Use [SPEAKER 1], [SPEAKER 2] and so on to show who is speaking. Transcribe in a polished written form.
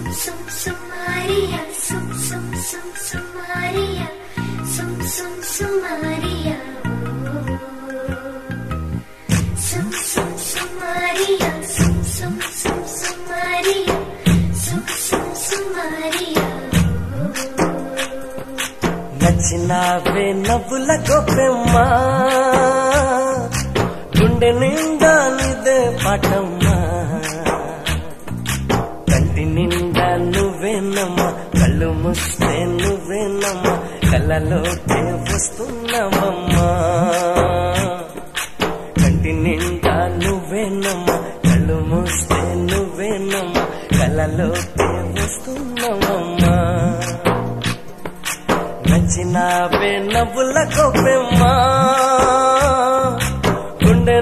[SPEAKER 1] Maria, Maria, Maria.
[SPEAKER 2] నచ్చినావే నవ్వుల గొప్పెమ్మా, గుండె నిండా నీదే పాటమ్మా. కంటి నిండా నువ్వేనమ్మా, కళ్ళు మూస్తే నువ్వేనమ్మా, కళ్ళలోకే వస్తున్నావమ్మా. కంటి నిండా నువ్వేనమ్మా, కళ్ళు మూస్తే నువ్వేనమ్మా, కళ్ళలోకే వస్తున్నావమ్మా. నచ్చినావే నవ్వుల గొప్పెమ్మా, గుండె